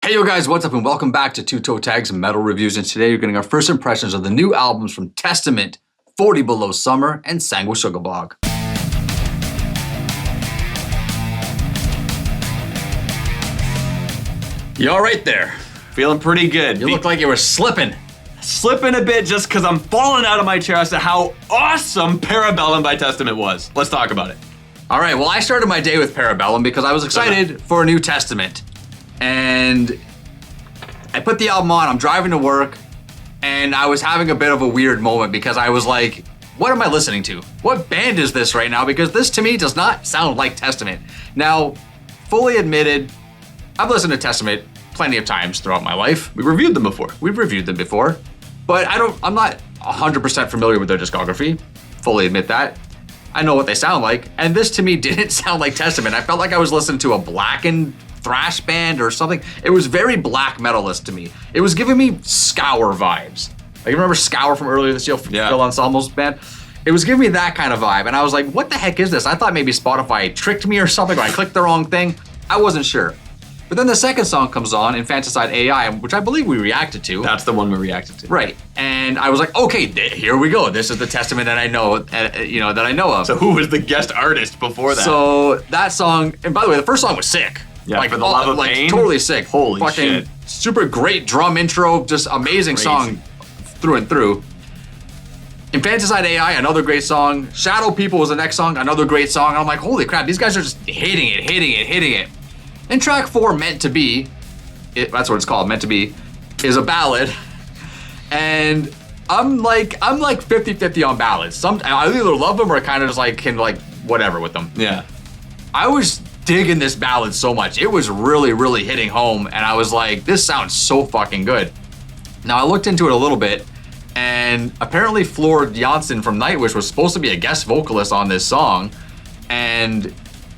Hey yo guys, what's up and welcome back to Two Toe Tags Metal Reviews, and today you're getting our first impressions of the new albums from Testament, 40 Below Summer, and Sanguisugabogg. You alright there? Feeling pretty good. You look like you were slipping. Slipping a bit just because I'm falling out of my chair as to how awesome Parabellum by Testament was. Let's talk about it. Alright, well I started my day with Parabellum because I was excited for a new Testament. And I put the album on, I'm driving to work, and I was having a bit of a weird moment because I was like, what am I listening to? What band is this right now? Because this to me does not sound like Testament. Now, fully admitted, I've listened to Testament plenty of times throughout my life. We reviewed them before. We've reviewed them before, but I'm not 100% familiar with their discography. Fully admit that. I know what they sound like, and this to me didn't sound like Testament. I felt like I was listening to a blackened thrash band or something. It was very black metalist to me. It was giving me Scour vibes. Like, you remember Scour from earlier this year, Phil Anselmo's band? It was giving me that kind of vibe, and I was like, what the heck is this? I thought maybe Spotify tricked me or something, or I clicked the wrong thing. I wasn't sure. But then the second song comes on, Infanticide AI, which I believe we reacted to. That's the one we reacted to. Right. And I was like, okay, here we go. This is the Testament that I know, that I know of. So who was the guest artist before that? So that song, and by the way, the first song was sick. Yeah, like, For the Love of Pain? Totally sick. Holy fucking shit. Super great drum intro, just amazing song through and through. Infanticide AI, another great song. Shadow People was the next song, another great song. And I'm like, holy crap, these guys are just hitting it. And track 4, Meant to Be, that's what it's called, Meant to Be, is a ballad. And I'm like 50-50 on ballads. I either love them or I kind of just can whatever with them. Yeah. I was digging this ballad so much. It was really, really hitting home, and I was like, this sounds so fucking good. Now I looked into it a little bit, and apparently Floor Jansen from Nightwish was supposed to be a guest vocalist on this song, and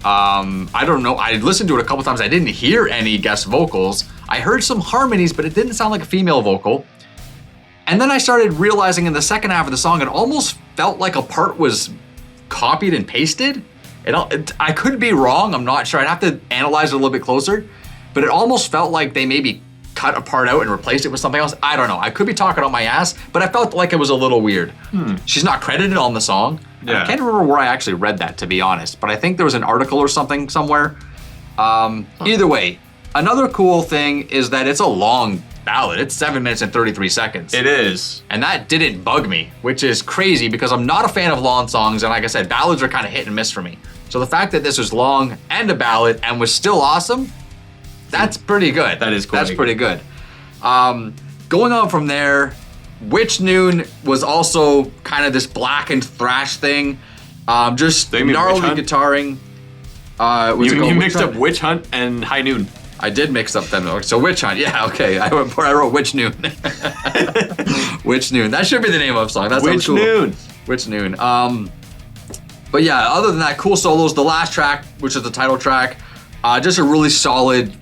I don't know, I listened to it a couple times, I didn't hear any guest vocals. I heard some harmonies, but it didn't sound like a female vocal. And then I started realizing in the second half of the song, it almost felt like a part was copied and pasted. I could be wrong, I'm not sure, I'd have to analyze it a little bit closer, but it almost felt like they maybe cut a part out and replaced it with something else. I don't know, I could be talking on my ass, but I felt like it was a little weird. She's not credited on the song. Yeah. I can't remember where I actually read that, to be honest, but I think there was an article or something somewhere. Either way, another cool thing is that it's a long ballad. It's 7 minutes and 33 seconds. It is. And that didn't bug me, which is crazy because I'm not a fan of long songs, and like I said, ballads are kind of hit and miss for me. So the fact that this was long and a ballad and was still awesome, that's pretty good. That is cool. That's pretty good. Going on from there, Witch Noon was also kind of this blackened thrash thing. Just gnarly guitaring. You mixed up Witch Hunt and High Noon. I did mix up them. So Witch Hunt, yeah, okay. I wrote Witch Noon. Witch Noon. That should be the name of the song. That sounds cool. Noon. Witch Noon. But yeah, other than that, cool solos. The last track, which is the title track, just a really solid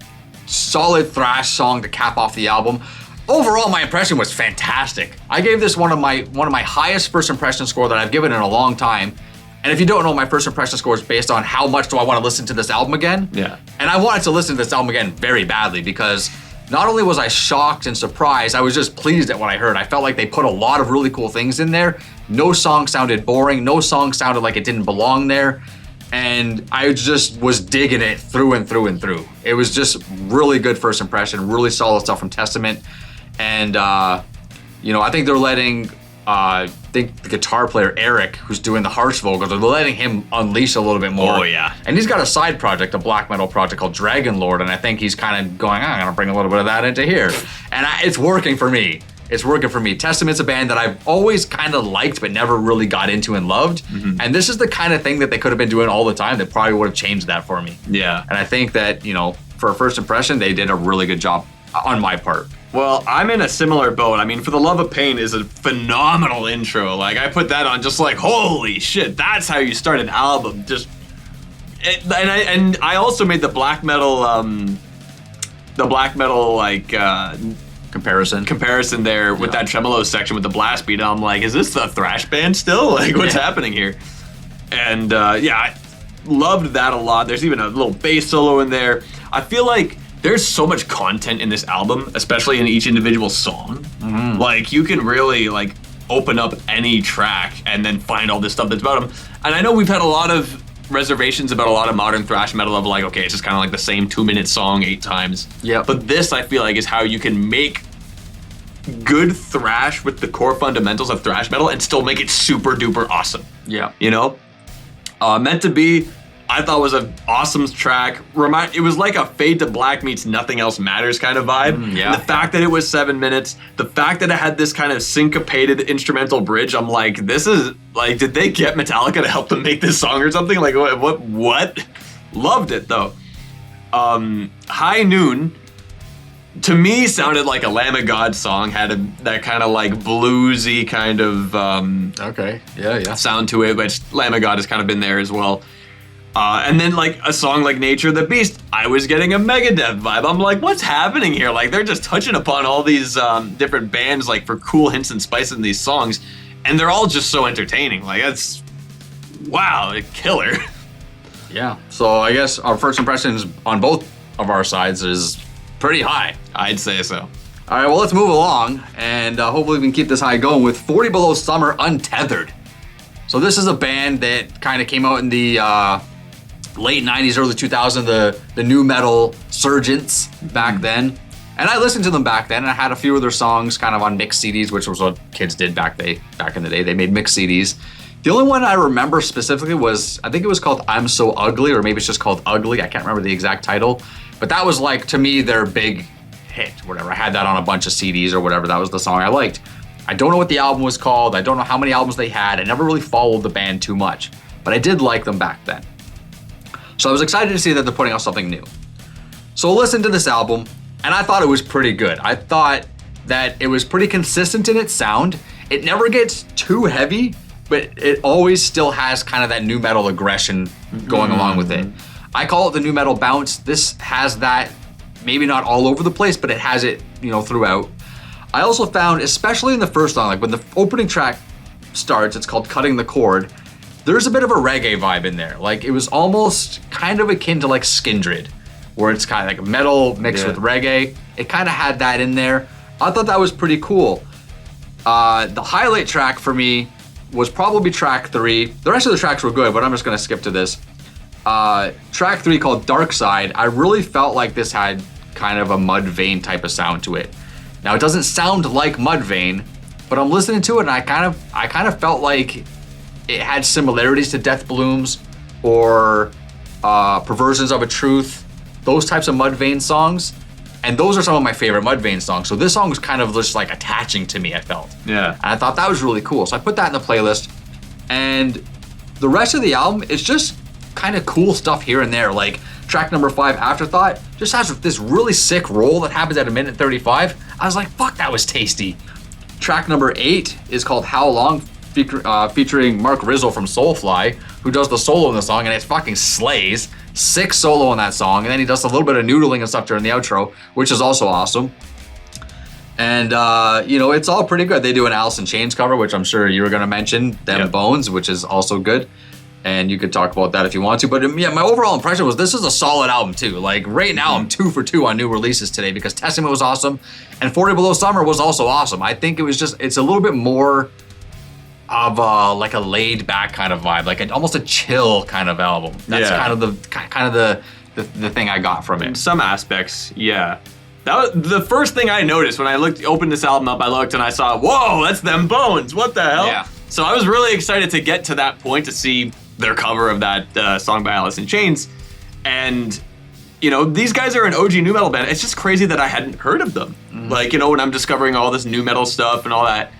thrash song to cap off the album. Overall, my impression was fantastic. I gave this one of my highest first impression score that I've given in a long time. And if you don't know, my first impression score is based on how much do I want to listen to this album again. Yeah. And I wanted to listen to this album again very badly because not only was I shocked and surprised, I was just pleased at what I heard. I felt like they put a lot of really cool things in there. No song sounded boring. No song sounded like it didn't belong there. And I just was digging it through and through and through. It was just really good first impression, really solid stuff from Testament. And, I think they're letting, the guitar player Eric, who's doing the harsh vocals, they're letting him unleash a little bit more. Oh, yeah. And he's got a side project, a black metal project called Dragon Lord, and I think he's kind of going, I'm gonna bring a little bit of that into here. And it's working for me. It's working for me. Testament's a band that I've always kind of liked, but never really got into and loved. Mm-hmm. And this is the kind of thing that they could have been doing all the time that probably would have changed that for me. Yeah. And I think that, for a first impression, they did a really good job on my part. Well, I'm in a similar boat. I mean, For the Love of Pain is a phenomenal intro. Like, I put that on just like, holy shit, that's how you start an album. And I also made the black metal comparison there with that tremolo section with the blast beat. I'm like, is this the thrash band still? Like, what's happening here? And I loved that a lot. There's even a little bass solo in there. I feel like there's so much content in this album, especially in each individual song. Like, you can really, like, open up any track and then find all this stuff that's about them. And I know we've had a lot of reservations about a lot of modern thrash metal of like, okay, it's just kind of like the same 2-minute song 8 times. Yeah. But this, I feel like, is how you can make good thrash with the core fundamentals of thrash metal and still make it super duper awesome. Yeah. You know? Meant to Be, I thought was an awesome track. It was like a Fade to Black meets Nothing Else Matters kind of vibe. Yeah. The fact that it was 7 minutes, the fact that it had this kind of syncopated instrumental bridge, I'm like, this is, like, did they get Metallica to help them make this song or something? Like, what? Loved it, though. High Noon, to me, sounded like a Lamb of God song, had that kind of, like, bluesy kind of Okay. Yeah. sound to it, which Lamb of God has kind of been there as well. And then, like, a song like Nature of the Beast, I was getting a Megadeth vibe. I'm like, what's happening here? Like, they're just touching upon all these different bands, like, for cool hints and spice in these songs, and they're all just so entertaining. Like, that's, wow, a killer. Yeah. So I guess our first impressions on both of our sides is pretty high. I'd say so. All right, well, let's move along, and hopefully we can keep this high going with 40 Below Summer Untethered. So this is a band that kind of came out in the late 90s, early 2000s, the new metal surgence back then. And I listened to them back then, and I had a few of their songs kind of on mixed CDs, which was what kids did back in the day. They made mixed CDs. The only one I remember specifically was, I think it was called I'm So Ugly, or maybe it's just called Ugly. I can't remember the exact title. But that was, like, to me, their big hit, whatever. I had that on a bunch of CDs or whatever. That was the song I liked. I don't know what the album was called. I don't know how many albums they had. I never really followed the band too much. But I did like them back then. So I was excited to see that they're putting out something new. So I listened to this album, and I thought it was pretty good. I thought that it was pretty consistent in its sound. It never gets too heavy, but it always still has kind of that new metal aggression going along with it. I call it the new metal bounce. This has that, maybe not all over the place, but it has it, throughout. I also found, especially in the first song, like when the opening track starts, it's called Cutting the Cord, there's a bit of a reggae vibe in there. Like, it was almost kind of akin to like Skindred, where it's kind of like metal mixed with reggae. It kind of had that in there. I thought that was pretty cool. The highlight track for me was probably track 3. The rest of the tracks were good, but I'm just gonna skip to this. Track 3, called Dark Side, I really felt like this had kind of a Mudvayne type of sound to it. Now, it doesn't sound like Mudvayne, but I'm listening to it and I kind of felt like it had similarities to Death Blooms or Perversions of a Truth, those types of Mudvayne songs. And those are some of my favorite Mudvayne songs. So this song was kind of just like attaching to me, I felt. Yeah. And I thought that was really cool. So I put that in the playlist. And the rest of the album is just kind of cool stuff here and there. Like track number 5, Afterthought, just has this really sick roll that happens at 1:35. I was like, fuck, that was tasty. Track number 8 is called How Long, featuring Mark Rizzo from Soulfly, who does the solo in the song, and it fucking slays. Sick solo in that song, and then he does a little bit of noodling and stuff during the outro, which is also awesome. And it's all pretty good. They do an Alice in Chains cover, which I'm sure you were going to mention, Them Bones, which is also good. And you could talk about that if you want to. But yeah, my overall impression was this is a solid album too. Like right now, I'm 2 for 2 on new releases today because Testament was awesome, and 40 Below Summer was also awesome. I think it's a little bit more of like a laid back kind of vibe, like almost a chill kind of album. That's kind of the thing I got from it. In some aspects, yeah. That was the first thing I noticed when I opened this album up. I looked and I saw, whoa, that's Them Bones. What the hell? Yeah. So I was really excited to get to that point to see their cover of that song by Alice in Chains. And, these guys are an OG new metal band. It's just crazy that I hadn't heard of them. Mm-hmm. Like, when I'm discovering all this new metal stuff and all that,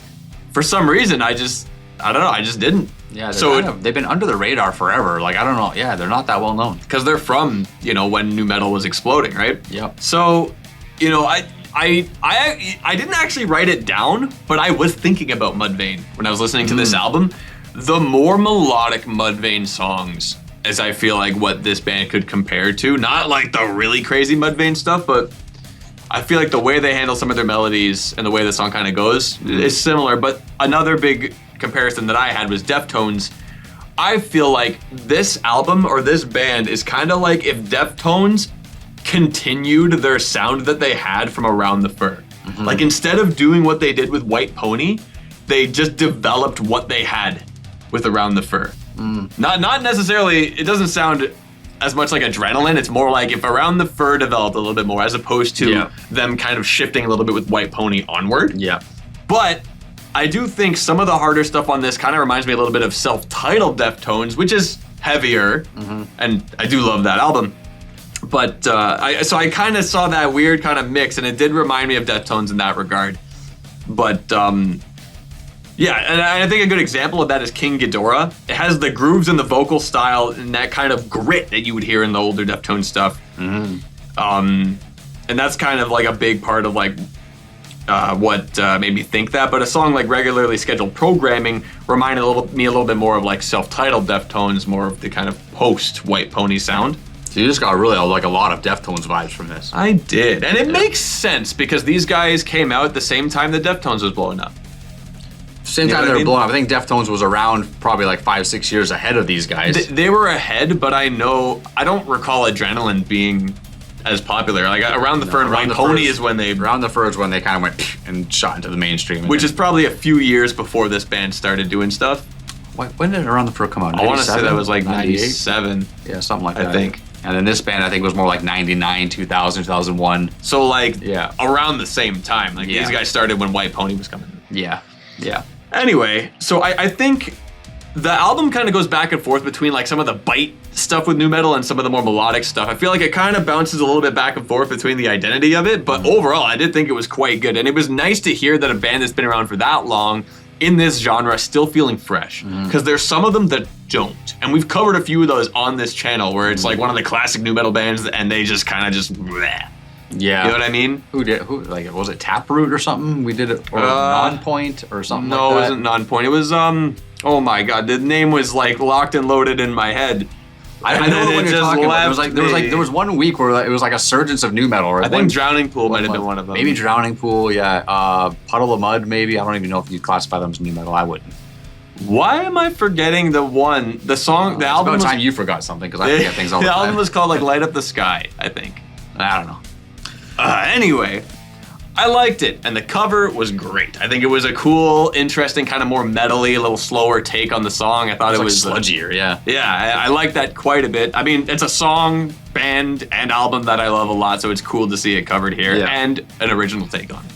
for some reason, I don't know, I just didn't. Yeah, they've been under the radar forever. Like, I don't know. Yeah, they're not that well known. Because they're from, when new metal was exploding, right? Yep. So, I didn't actually write it down, but I was thinking about Mudvayne when I was listening to this album. The more melodic Mudvayne songs, as I feel like what this band could compare to, not like the really crazy Mudvayne stuff, but I feel like the way they handle some of their melodies and the way the song kind of goes is similar. But another big comparison that I had was Deftones. I feel like this album or this band is kind of like if Deftones continued their sound that they had from Around the Fur. Mm-hmm. Like instead of doing what they did with White Pony, they just developed what they had with Around the Fur. Not necessarily, it doesn't sound as much like Adrenaline. It's more like if Around the Fur developed a little bit more, as opposed to them kind of shifting a little bit with White Pony onward. Yeah. But I do think some of the harder stuff on this kind of reminds me a little bit of self-titled Deftones, which is heavier, and I do love that album. But I kind of saw that weird kind of mix, and it did remind me of Deftones in that regard. But yeah, and I think a good example of that is King Ghidorah. It has the grooves and the vocal style and that kind of grit that you would hear in the older Deftones stuff. And that's kind of like a big part of like what made me think that. But a song like Regularly Scheduled Programming reminded me a little bit more of like self-titled Deftones, more of the kind of post-White Pony sound. So you just got really like a lot of Deftones vibes from this. I did, and it makes sense because these guys came out at the same time the Deftones was blowing up. Same time they were blowing up. I think Deftones was around probably like 5-6 years ahead of these guys. They were ahead, but I don't recall Adrenaline being as popular. Like Around the Fur and White Pony is when they... Around the Fur is when they kind of went and shot into the mainstream. Which is probably a few years before this band started doing stuff. When did Around the Fur come out? 97? I want to say that was like 97. Yeah, something like that. I think. And then this band, I think, was more like 99, 2000, 2001. So like around the same time. Like these guys started when White Pony was coming. Yeah, yeah. Anyway, so I think the album kind of goes back and forth between like some of the bite stuff with nu metal and some of the more melodic stuff. I feel like it kind of bounces a little bit back and forth between the identity of it, but overall I did think it was quite good. And it was nice to hear that a band that's been around for that long in this genre still feeling fresh. Because there's some of them that don't. And we've covered a few of those on this channel where it's like one of the classic nu metal bands and they just kind of just bleh. Yeah. You know what I mean? Who like was it Taproot or something? We did it or Non-Point or something like that? No, it wasn't Non-Point. It was oh my god, the name was like locked and loaded in my head. I know what you're talking about. There was 1 week where it was like a surgence of nu metal. Right? I think Drowning Pool might have been one of them. Maybe Drowning Pool, yeah. Puddle of Mud, maybe. I don't even know if you classify them as nu metal. I wouldn't. Why am I forgetting the song? The album. It's about time you forgot something because I forget things all the time. The album was called like Light Up the Sky, I think. I don't know. Anyway, I liked it, and the cover was great. I think it was a cool, interesting, kind of more metal-y, a little slower take on the song. I thought it was sludgier, yeah. Yeah, I like that quite a bit. I mean, it's a song, band, and album that I love a lot, so it's cool to see it covered here, and an original take on it.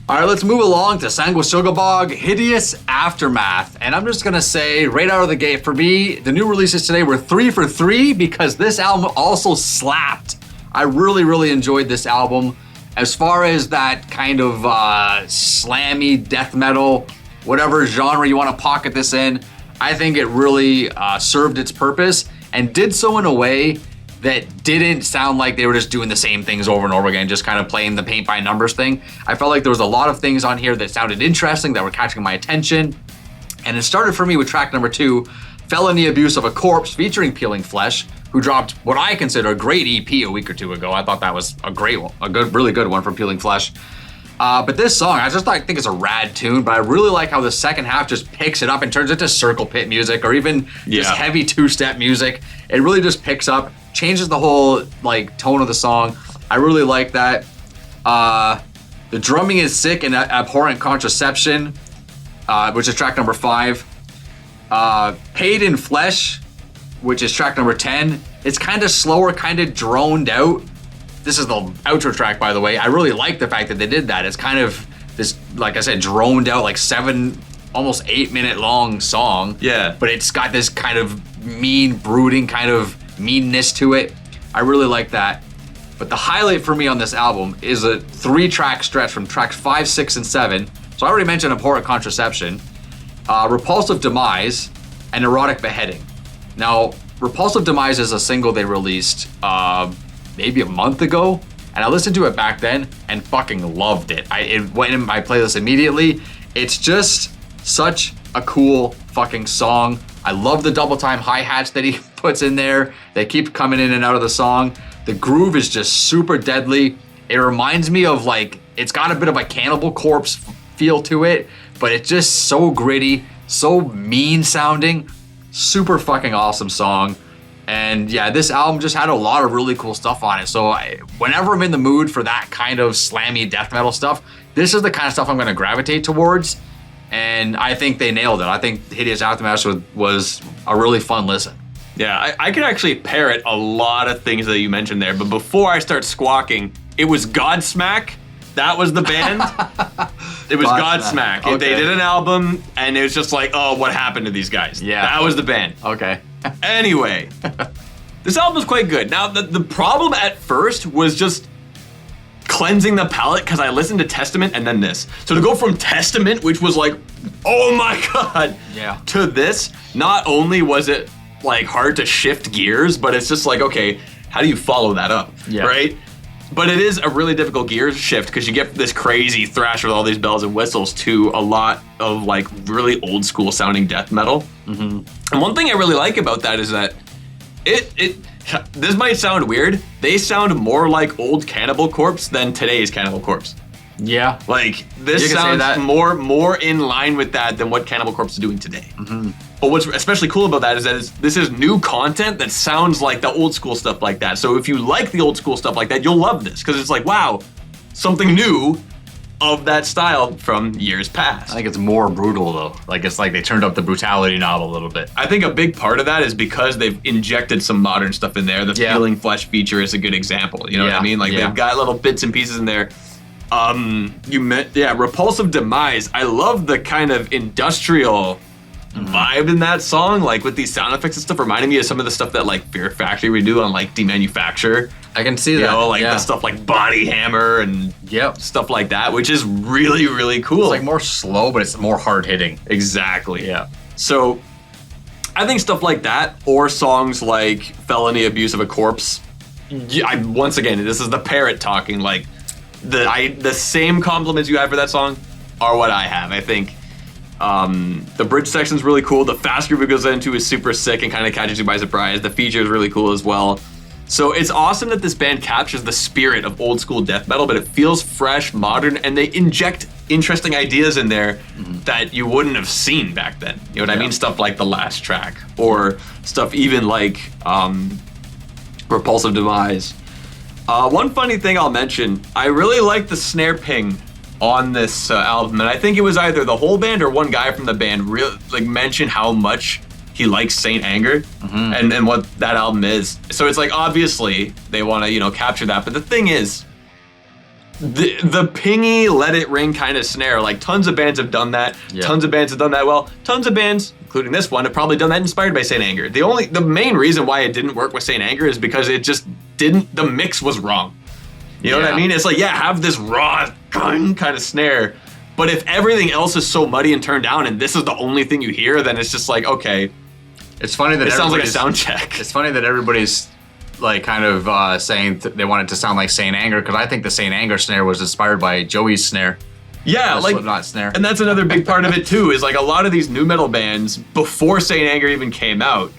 All right, let's move along to Sanguisugabogg, Hideous Aftermath. And I'm just gonna say, right out of the gate, for me, the new releases today were 3 for 3 because this album also slapped. I really, really enjoyed this album. As far as that kind of slammy death metal, whatever genre you want to pocket this in, I think it really served its purpose and did so in a way that didn't sound like they were just doing the same things over and over again, just kind of playing the paint by numbers thing. I felt like there was a lot of things on here that sounded interesting, that were catching my attention. And it started for me with track number 2, Felony Abuse of a Corpse, featuring Peeling Flesh, who dropped what I consider a great EP a week or two ago. I thought that was a great one, really good one from Peeling Flesh. But this song, I think it's a rad tune, but I really like how the second half just picks it up and turns into circle pit music or even just heavy 2-step music. It really just picks up, changes the whole like tone of the song. I really like that. The drumming is sick and Abhorrent Contraception, which is track number 5. Paid in Flesh, which is track number 10. It's kind of slower, kind of droned out. This is the outro track, by the way. I really like the fact that they did that. It's kind of this, like I said, droned out, like 7, almost 8 minute long song. Yeah. But it's got this kind of mean, brooding kind of meanness to it. I really like that. But the highlight for me on this album is a 3-track stretch from tracks 5, 6, and 7. So I already mentioned Abhorrent Contraception, Repulsive Demise, and Erotic Beheading. Now, Repulsive Demise is a single they released maybe a month ago, and I listened to it back then and fucking loved it. It went in my playlist immediately. It's just such a cool fucking song. I love the double time hi-hats that he puts in there. They keep coming in and out of the song. The groove is just super deadly. It reminds me of like, it's got a bit of a Cannibal Corpse feel to it, but it's just so gritty, so mean sounding. Super fucking awesome song. And yeah, this album just had a lot of really cool stuff on it. So whenever I'm in the mood for that kind of slammy death metal stuff, this is the kind of stuff I'm going to gravitate towards. And I think they nailed it. I think Hideous Aftermath was a really fun listen. Yeah, I could actually parrot a lot of things that you mentioned there. But before I start squawking, it was Godsmack. That was the band. It was Godsmack. Okay. They did an album, and it was just like, oh, what happened to these guys? Yeah. That was the band. Okay. Anyway, this album was quite good. Now, the problem at first was just cleansing the palate, because I listened to Testament and then this. So to go from Testament, which was like, oh my God, yeah, to this, not only was it like hard to shift gears, but it's just like, okay, how do you follow that up? Yeah. Right? But it is a really difficult gear shift because you get this crazy thrash with all these bells and whistles to a lot of like really old school sounding death metal. Mm-hmm. And one thing I really like about that is that this might sound weird. They sound more like old Cannibal Corpse than today's Cannibal Corpse. Yeah. Like this sounds more in line with that than what Cannibal Corpse is doing today. Mm-hmm. But what's especially cool about that is that this is new content that sounds like the old school stuff like that. So if you like the old school stuff like that, you'll love this because it's like, wow, something new of that style from years past. I think it's more brutal though. Like it's like they turned up the brutality knob a little bit. I think a big part of that is because they've injected some modern stuff in there. The Feeling Flesh feature is a good example. You know what I mean? Like they've got little bits and pieces in there. Repulsive Demise. I love the kind of industrial vibe in that song, like with these sound effects and stuff, reminding me of some of the stuff that like Fear Factory would do on like Demanufacture. I can see you that. know, like the stuff like Body Hammer and stuff like that, which is really, really cool. It's like more slow, but it's more hard hitting. Exactly. Yeah. So I think stuff like that, or songs like Felony Abuse of a Corpse. Once again, this is the parrot talking. Like the same compliments you have for that song are what I have. I think the bridge section's really cool. The fast groove it goes into is super sick and kind of catches you by surprise. The feature is really cool as well. So it's awesome that this band captures the spirit of old school death metal, but it feels fresh, modern, and they inject interesting ideas in there that you wouldn't have seen back then. You know what I mean? Stuff like the last track, or stuff even like Repulsive Demise. One funny thing I'll mention, I really like the snare ping on this album, and I think it was either the whole band or one guy from the band really like mentioned how much he likes Saint Anger and what that album is. So it's like obviously they want to capture that, but the thing is, the pingy let it ring kind of snare, like tons of bands have done that. Tons of bands have done that well. Tons of bands, including this one, have probably done that inspired by Saint Anger. The main reason why it didn't work with Saint Anger is because it just didn't. The mix was wrong. You know what I mean? It's like, have this raw kind of snare, but if everything else is so muddy and turned down and this is the only thing you hear, then it's just like, okay. It's funny that it sounds like a sound check. It's funny that everybody's like kind of saying they want it to sound like Saint Anger, because I think the Saint Anger snare was inspired by Joey's snare. Yeah, like Slipknot snare. And that's another big part of it too, is like a lot of these new metal bands before Saint Anger even came out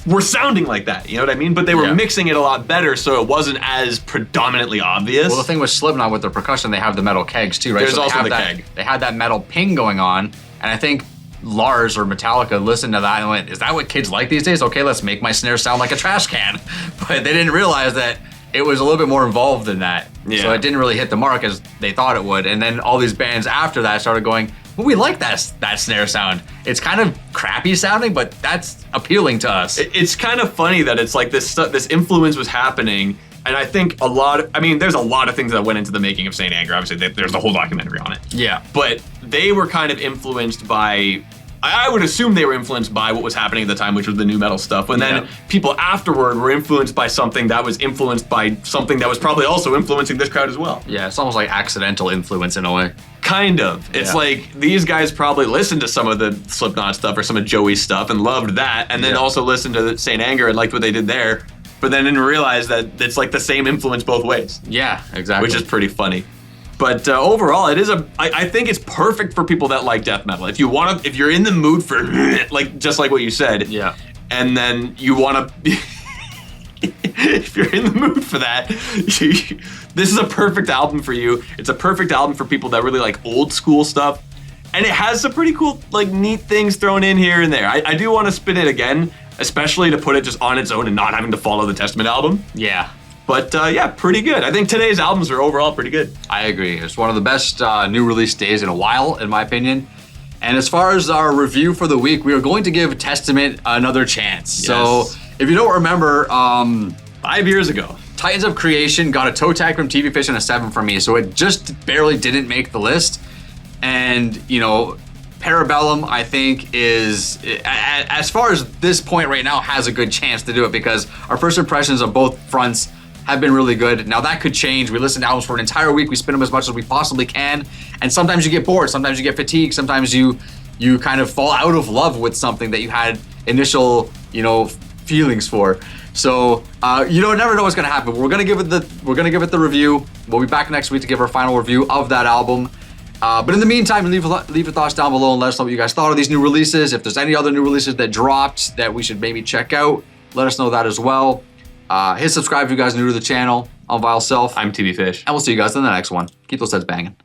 were sounding like that, you know what I mean? But they were mixing it a lot better, so it wasn't as predominantly obvious. Well, the thing with Slipknot with their percussion, they have the metal kegs too, right? There's also the keg. They had that metal ping going on, and I think Lars or Metallica listened to that and went, "Is that what kids like these days? Okay, let's make my snare sound like a trash can." But they didn't realize that it was a little bit more involved than that. Yeah. So it didn't really hit the mark as they thought it would. And then all these bands after that started going, well, we like that snare sound. It's kind of crappy sounding, but that's appealing to us. It's kind of funny that it's like this influence was happening, and I think there's a lot of things that went into the making of Saint Anger. Obviously, there's the whole documentary on it. Yeah. But they were kind of influenced by, I would assume they were influenced by what was happening at the time, which was the new metal stuff. And then people afterward were influenced by something that was influenced by something that was probably also influencing this crowd as well. Yeah, it's almost like accidental influence in a way. Kind of. It's like these guys probably listened to some of the Slipknot stuff or some of Joey's stuff and loved that, and then also listened to Saint Anger and liked what they did there, but then didn't realize that it's like the same influence both ways. Yeah, exactly. Which is pretty funny. But overall, it is I think it's perfect for people that like death metal. If you're in the mood for like just like what you said, and then you want to, if you're in the mood for that, this is a perfect album for you. It's a perfect album for people that really like old school stuff, and it has some pretty cool like neat things thrown in here and there. I do want to spin it again especially to put it just on its own and not having to follow the Testament album. Yeah. But yeah, pretty good. I think today's albums are overall pretty good. I agree. It's one of the best new release days in a while, in my opinion. And as far as our review for the week, we are going to give Testament another chance. Yes. So if you don't remember, 5 years ago. Titans of Creation got a toe tag from TV Fish and a 7 from me, so it just barely didn't make the list. And, you know, Parabellum, I think, is, as far as this point right now, has a good chance to do it because our first impressions of both fronts have been really good. Now that could change. We listen to albums for an entire week. We spin them as much as we possibly can. And sometimes you get bored. Sometimes you get fatigued. Sometimes you kind of fall out of love with something that you had initial, you know, feelings for. So you don't never know what's gonna happen. We're gonna give it the review. We'll be back next week to give our final review of that album. But in the meantime, leave your thoughts down below and let us know what you guys thought of these new releases. If there's any other new releases that dropped that we should maybe check out, let us know that as well. Hit subscribe if you guys are new to the channel. I'm Vile Self. I'm TV Fish. And we'll see you guys in the next one. Keep those heads banging.